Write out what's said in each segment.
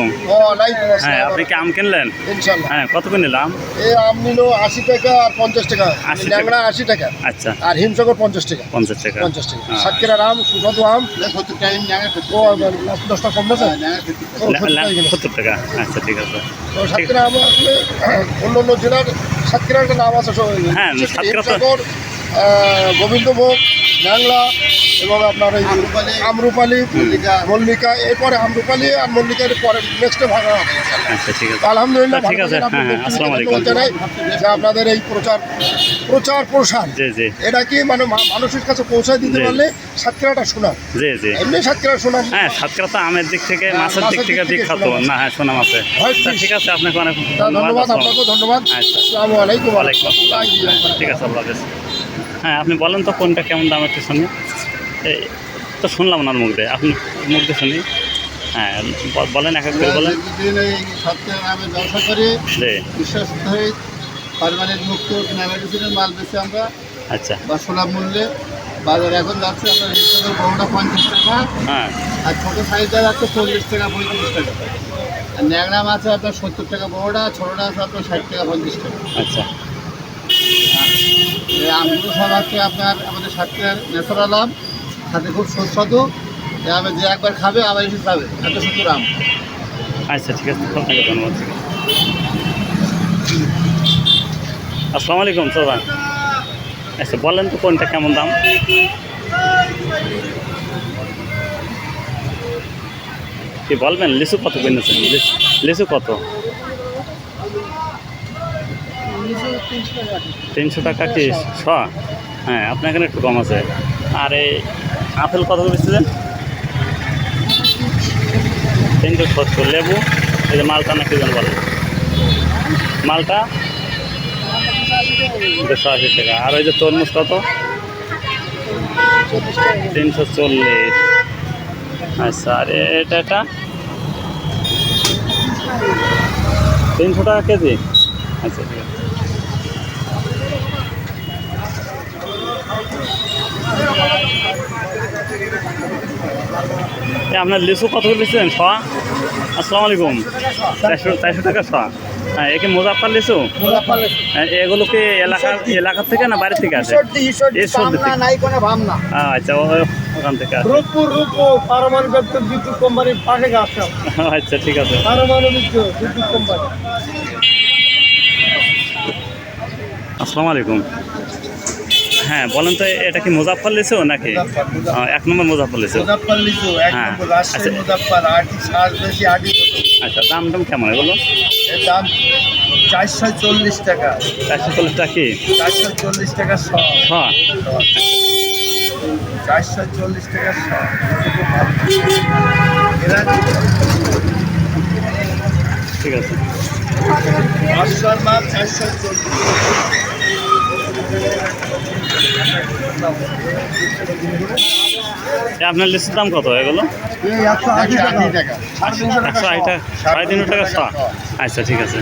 আলাইকুম। হ্যাঁ, আপনি কি আম কিনলেন? হ্যাঁ, কত করে নিলাম? এই আম নিল 80 টাকা আর 50 টাকা। 80 ল্যাংড়া 80 টাকা আচ্ছা, আর হিমসাগর 50 টাকা। 50 টাকা। 50 টাকা। সাতক্ষীরার আম, সুস্বাদু আম। ও 10 টাকা কম আছে? ও 70 টাকা কিলো। 70 টাকা। আচ্ছা, ঠিক আছে। তো সাতক্ষীরা আম আসলে অন্য অন্য জেলার সাতক্ষীরার একটা নাম আছে। হ্যাঁ, সাতক্ষীরা তো- হিমসাগর, গোবিন্দভোগ, ল্যাংড়া এবং আপনার এই আমরুপালি, মল্লিকা। এরপরে আমরুপালি আর মল্লিকার পরে নেক্সটে ভাগা হবে। আচ্ছা, ঠিক আছে। আলহামদুলিল্লাহ, ঠিক আছে। হ্যাঁ, হ্যাঁ, আসসালামু আলাইকুম। জানাই যে আপনাদের এই প্রসার জি, জি, এটা কি মানে মানুষের কাছে পৌঁছায় দিতে জি। পারলে সাতক্ষীরাটা সুনাম। জি, জি। এমনি সাতক্ষীরা সুনাম। হ্যাঁ, সাতক্ষীরা তো আমের দিক থেকে, হ্যাঁ, মাছের দিক থেকে বিখ্যাত সুনাম আছে। না? হ্যাঁ, সুনাম আছে। তা ঠিক আছে, আপনাকে অনেক ধন্যবাদ, আপনাকেও ধন্যবাদ। আচ্ছা। আসসালামু আলাইকুম। ওয়ালাইকুম আসসালাম। ঠিক আছে, আল্লাহ হাফেজ। হ্যাঁ, আপনি বলেন তো কোনটা কেমন দাম একটু শুনি। এই তো শুনলাম না মুখ দিয়ে, আপনি মুখ দিয়ে শুনি। হ্যাঁ, বলেন, এক এক করে বলেন। সাতক্ষীরা নামে ব্যবসা করে জি, বিশ্বস্ত হয়ে পারমানেন্ট মুক্ত মেডিসিনের মাল বেছে আমরা আচ্ছা। বা সুলভ মূল্যে বাজার এখন যাচ্ছে আপনার হিসেবে বড়টা 50 টাকা হ্যাঁ, আর ছোটো সাইজটা যাচ্ছে 40 টাকা 35 টাকা। আর ন্যাংরা মাছ আছে আপনার 70 টাকা বড়টা, ছোটোটা আছে আপনার 60 টাকা 50 টাকা। আচ্ছা, এই আমগুলো সব আছে আপনার আমাদের সাতক্ষীরার ন্যাচারাল আম, সাথে খুব সুস্বাদু। এই আমে যে একবার খাবে আবার এসে খাবে, এত সুন্দর আম। আচ্ছা, ঠিক আছে, আপনাকে ধন্যবাদ। আসসালামু আলাইকুম সোহান। আচ্ছা, বলেন তো কোনটা কেমন দাম। কি বলবেন? লিচু কত কিনেছেন? লিচু কত? 300 টাকা কি শ? হ্যাঁ, আপনার এখানে একটু কম আছে। আর এই আপেল কত বেচেছেন? 370। লেবু এই যে মালটা না কি যেন বলেন, মালটা 280 টাকা। আর ওই যে তরমুজ কত? 340। আচ্ছা, আর এটা 300 টাকা কেজি। আচ্ছা, ঠিক আছে। আপনার লিচু কত করে বেচছেন? শ? আসসালামু আলাইকুম। 400 টাকা শ। হ্যাঁ, একে মুজাফফর লিচু? হ্যাঁ, এগুলো কি এলাকার থেকে না বাড়ি থেকে আসে? ঈশ্বরদী থেকে। আচ্ছা, ওখান থেকে আসে। আচ্ছা, ঠিক আছে। আসসালামু আলাইকুম। হ্যাঁ, বলেন তো এটা কি মুজাফফর লিচু নাকি? 1 নম্বর মুজাফফর লিচু। হ্যাঁ, আচ্ছা, দাম কেমন এগুলো? এর দাম 440 টাকা। 440 টাকা কি? 440 টাকা শ। শ? 440 টাকা শ। ঠিক আছে। 500 মাছ 440। আপনার লিচুর দাম কত এগুলো? 180 টাকা। 180 টাকা। 350 টাকা শ? আচ্ছা, ঠিক আছে।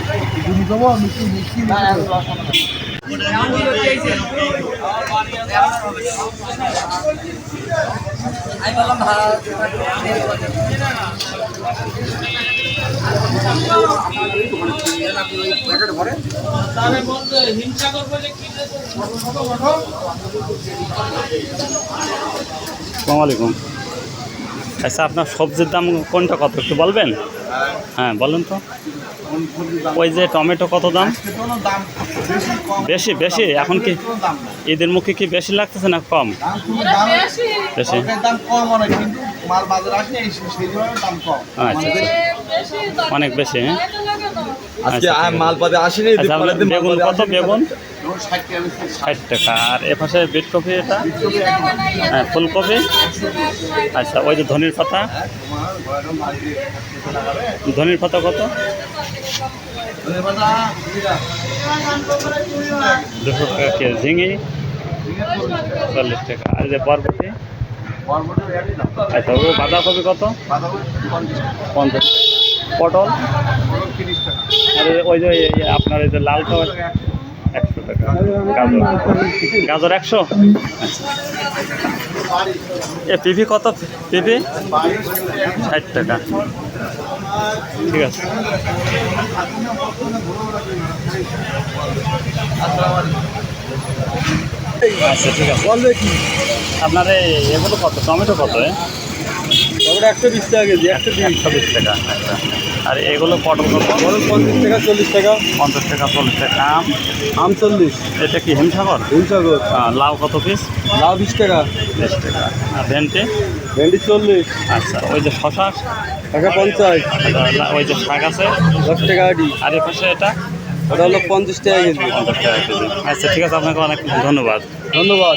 আসসালামু আলাইকুম। আচ্ছা, আপনার সবজির দাম কোনটা কত একটু বলবেন? হ্যাঁ, বলেন তো। ওই যে টমেটো কত দাম? বেশি এখন কি ঈদের মুখে কি বেশি লাগতেছে না কম? বেশি। আচ্ছা, অনেক বেশি। হ্যাঁ, আচ্ছা, মাল পাতে আসেনি। বেগুন কত? বেগুন 60 টাকা। আর এ পাশে বিটকপি, এটা হ্যাঁ ফুলকপি। আচ্ছা, ওই যে ধনির পাতা কত? 200 টাকা কেজি। ঝিঙে 40 টাকা। আর যে বরবটি, আচ্ছা, ও বাঁধাকপি কত? 50 টাকা। পটল? আর ওই যে আপনার এই যে লালটা 100 টাকা। গাজর 100। আচ্ছা, এ পিপি কত? পিপি 60 টাকা। ঠিক আছে। আচ্ছা ঠিক আছে। বলবে কি আপনার এগুলো কত, টমেটো কত? ওটা 120 টাকা কেজি, 120 120 টাকা। আচ্ছা, আর এগুলো পটল কত? বরং 50 টাকা 40 টাকা, 50 টাকা 40 টাকা। আম? আম 40, এটা কি হিমসাগর? হিমসাগর লাউ কত পিস? লাউ 20 টাকা, 20 টাকা। আর ভেন্ডি? ভেন্ডি 40 আচ্ছা, ওই যে শশা? টাকা 50, ওই যে শাক আছে? 10 টাকা আটি, আর এ পাশে এটা? ওটা হলো 50 টাকা কেজি। 50 টাকা কেজি। আচ্ছা ঠিক আছে, আপনাকে অনেক ধন্যবাদ। ধন্যবাদ।